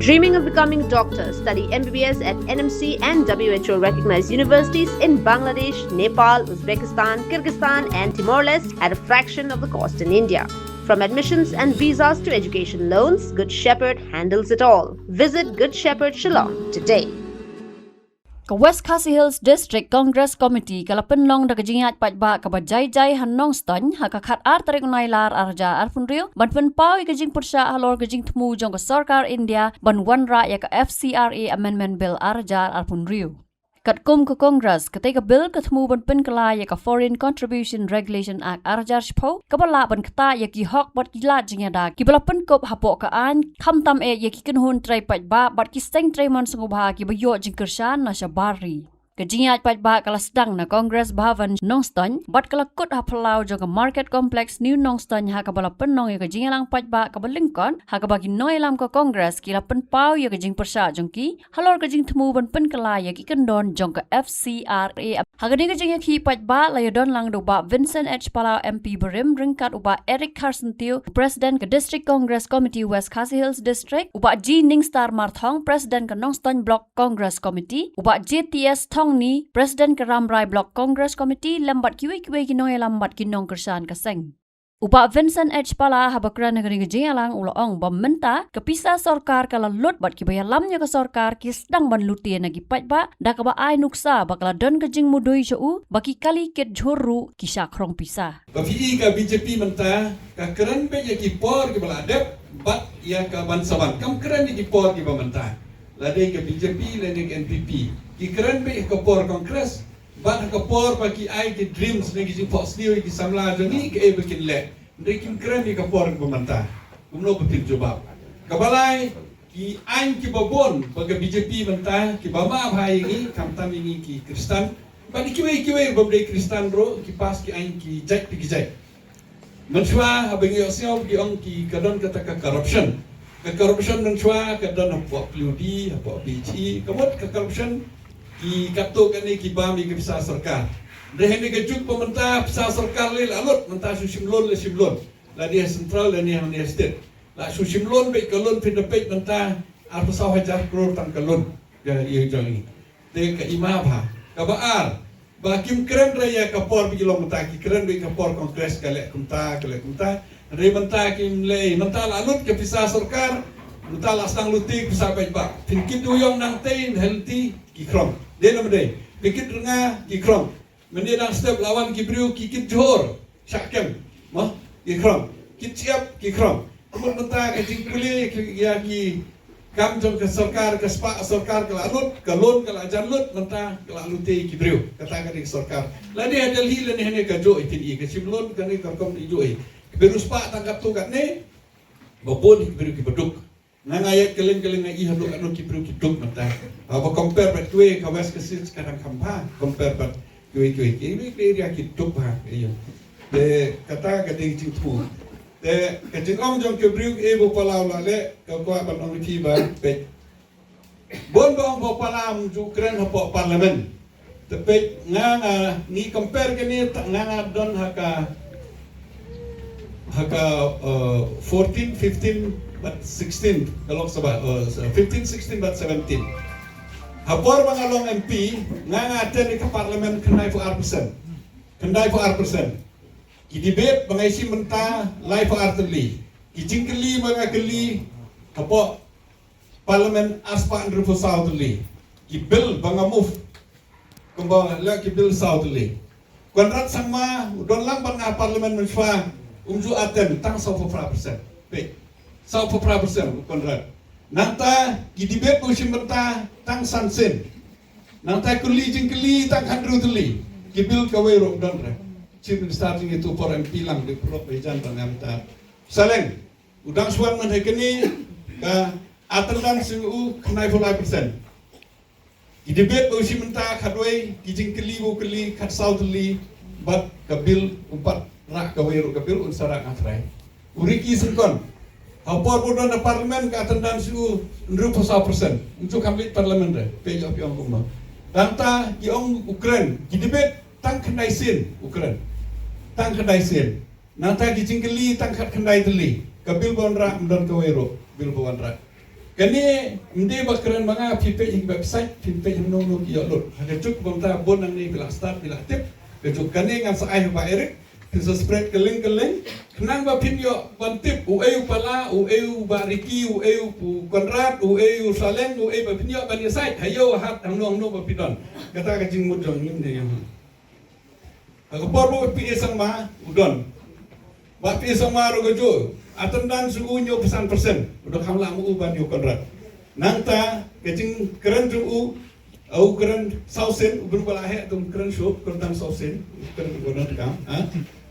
Dreaming of becoming a doctor, study MBBS at NMC and WHO recognized universities in Bangladesh, Nepal, Uzbekistan, Kyrgyzstan, and Timor-Leste at a fraction of the cost in India. From admissions and visas to education loans, Good Shepherd handles it all. Visit Good Shepherd Shillong today. Ka West Khasi Hills District Congress Committee kalapen long da kajingat patba ka bajai-jai hanong ston ha ka khat ar tarik unai lar arja arpun rio ban pen pau kajing pursha halor kajing tmu jong ka sarkar India ban wanra ya ka FCRA amendment bill arja arpun rio. Kat kum ke Congress ketika bill ketemu ban pen kala ya ka Foreign Contribution Regulation Act arjar shpo ka bala ban kata ya ki hok bat kilat jingada ki bala pen kop hapok ka an kham tam ya ki kenhun trai patba bat ki steng trai man sungubha ki bayo jingkershan na shabari. Kejingat patba kala sedang na Congress Bhavan Nongston bat kala kut hapalau jong Market Complex New Nongston ha ka bala penong ya kejingalang patba ka balingkon ha ka bagi noilam ka Congress kila penpau ya kejing persya jong ki halor kejing temu ban pen kala ya ki kendon jong ka FCRA ha ka kejing ya ki patba la yodon lang do ba Vincent H Palau MP Berim ringkat uba Eric Carson Teo President ka District Congress Committee West Khasi Hills District uba G Ningstar Marthong President ka Nongston Block Congress Committee uba JTS ni President ke Ramrai Block Congress Committee lambat kiwi kinoi lambat kinong kersan kaseng. Upa Vincent H Pala habakran negeri kejengalang uloong bamenta kepisa sorkar kala lut bat kibaya lamnya ke sorkar kisdang ban lutie nagi patba da kaba ai nuksa bakala don kejing mudoi chou baki kali ket jhoru kisah krong pisah. Bafi ka BJP menta ka keren be ya ki por ki baladep bat ya ka bansaban kam keren ki por ki bamenta. Ladai ke BJP ladai ke NPP ki keren be ka por Kongres bat ka por pa ki ai ki dreams ne ki fox ni ki samla jani ke e bikin le ndai ki keren ka por pemantah umno betul jawab kabalai ki ai ki babon pa ka BJP mentah ki bama bhai ni kamtam ini ki Kristen ba ki we babdai Kristen ro ki pas ki ai ki jai ki jai menchwa abangi osio ki ong ki kadon kata ka corruption ka corruption menchwa kadon apa pludi apa BT kamot ka corruption ki kato kani ki bami ke pisah sarkar dehene ke juk pemerintah pisah sarkar le alut mentah susimlon le simlon la dia central dan dia state la susimlon be kalon pindapek mentah ar pesah hajar kror tan kalon ya ye jangi de ka imabha ka baar ba kim keren raya ka por bi long mentah ki keren be ka por kongres kale kumta re mentah kim le mentah alut ke pisah sarkar mentah lasang lutik pisah baik ba pinkin duyong nang tain healthy ki krom dia nama dia pikir dengar ki krom mendia dang step lawan ki briu ki kit jor syakem mah ki krom kit siap ki krom kemun mentah ke jingkuli ya ki kam jong ke sarkar ke spa sarkar ke lalut ke lon ke ajan lut mentah ke lalute ki briu kata ke sarkar la dia delhi le ne ke jo itin i ke simlon ke ne kom i jo i biru spa tangkap tu kat ne bobon ki briu ki beduk nangayat keleng-keleng ai halo anu ki pru ki duk mata apa compare bat kue ka West Khasi sekarang kampa compare bat kue ini dia ki duk ha iyo de kata ka ding tu de ka jing ong jong ke bru e bo palau la le ka ko ban ong ki ba pe bon bong bo palam ju kren ho parliament te pe nga ni compare ke ni nga don haka 14 15 but 16 kalau sebab 15 16 but 17 hapor bangalong MP nga aten ke parlimen kendai for R% ki debate bangaisi menta live for R3 ki jingkeli bangakeli hapo parlimen aspa andru for Southly ki bill bangamove kembang la ki bill Southly konrat sama don lang banga parlimen menfa umju aten tang so for R% pe sau pupra bersam konrad nanta ki debate musim mentah tang sansen nanta kuli jingkeli tang handru tuli ki bil kawe ro donra chief starting itu for MP lang di prok bejan pangamta saleng udang suan man hekeni ka atendan su knai 5% ki debate musim mentah kadoi ki jingkeli bu keli kat sautuli bat kabil umpat rak kawe ro kabil unsara ngafrai uriki sengkon hapor bodoh na parlimen ka atendan su ndru 1% untuk kambit parlimen re pejo piong kumma tanta ki ong Ukraine ki debate tang khandai sin Ukraine tang khandai sin nanta ki jingkeli tang khat khandai teli kabil bonra mdon kawero bil bonra Kani hindi bakaran mga pipe yung website, pipe yung nono kiyolot. Hagachuk bangta bonang ni bila start bila tip. Kachuk kani ngam sa ay ba Eric, pinsa spread keling, kenang ba pinyo bantip, ueu pala, ueu ba Ricky, ueu Konrad, ueu Saleng, ueu ba pinyo ba ni site, hayo hat ang no ba pidon. Kata kajing mudong hindi yung. Agapor mo piisang ma udon. Ba piisang ma rogojo. Atandan suunyo pesan persen. Udah kamla mu uban yo Konrad. Nangta kajing keren u au keren sausen berbalahe tum keren shop kentang sausen keren godan kam.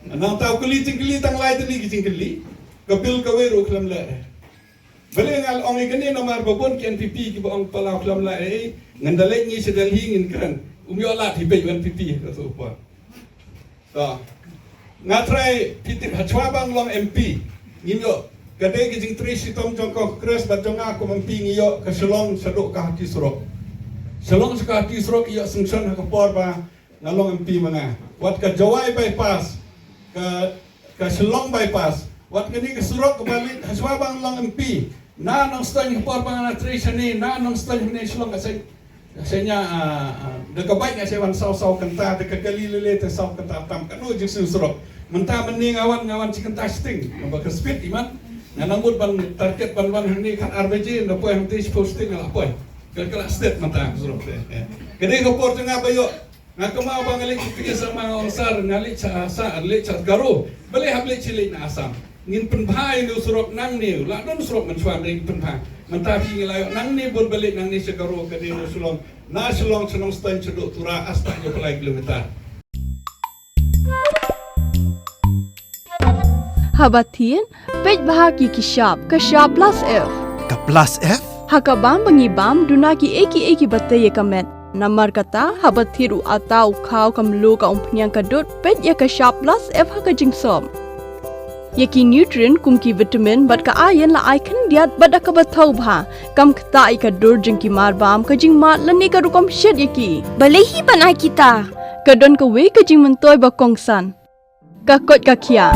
Nang tahu keli tang lai teli kicing keli. Kapil kawe ro klam la. Bale ngal ong ikene nomor babon ki NPP ki bong pala klam la ngandalek ni sedal hingin keren. Umyo lat hibe NPP so apa. So ngatrai pitir hachwabang long MP. Ngiyo kadai kijing tri sitom jongkok kres bajonga ko mampi ngiyo ka selong saduk ka hati surok. Selong ka hati surok iyo sungson ka por ba ngalong MP mga. Wat ka Jawai bypass ka selong bypass. Wat kini ka surok ka balik haswabang long MP. Na nang stan ka por ba na tri sani na nang stan ni selong kasanya dekabai nga sewan saw kanta dekagalilele te saw kanta tam kanu jing surok. Mentah mending ngawan chicken testing, nampak speed iman. Nanamud ban target ban hani kan RBJ, napa yang tis posting apa? Kalau state mentah suruh deh. Kedai kopor tengah bayo, ngakama bang alik pikir sama ongsar ngalik sa alik cat garu, boleh hablik cilik na asam. Ngin penpai ni suruh nang ni, ladon suruh mencuan dari penpai. Mentah pingi layo nang ni bon balik nang ni segaru kedai sulong. Na sulong senong stan ceduk tura astanya pelai kilometer. Habatin, pej bahagi kishap plus F. Ka plus F? Hakabam bangibam dunaki eki batay kamet. Namar kata habathiru atau kau kamlu ka umpnyang kadut pej ya kishap plus F hakajing som. Yaki nutrient kumki vitamin bat ka ayen la icon diat bat akabatau bha. Kam kata ikadur jengki marbam kajing mat lani karukom shed yaki. Balehi banai kita. Kadon ka we kajing mentoy bakongsan. Kakot kakia.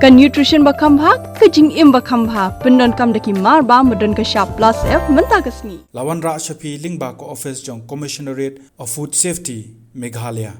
Ka nutrition bakam bha kajing im bakam bha pendon kam daki marba medon ka sharp plus F menta kasni Lawan Ra Shafi Lingba ko office jong Commissionerate of Food Safety Meghalaya.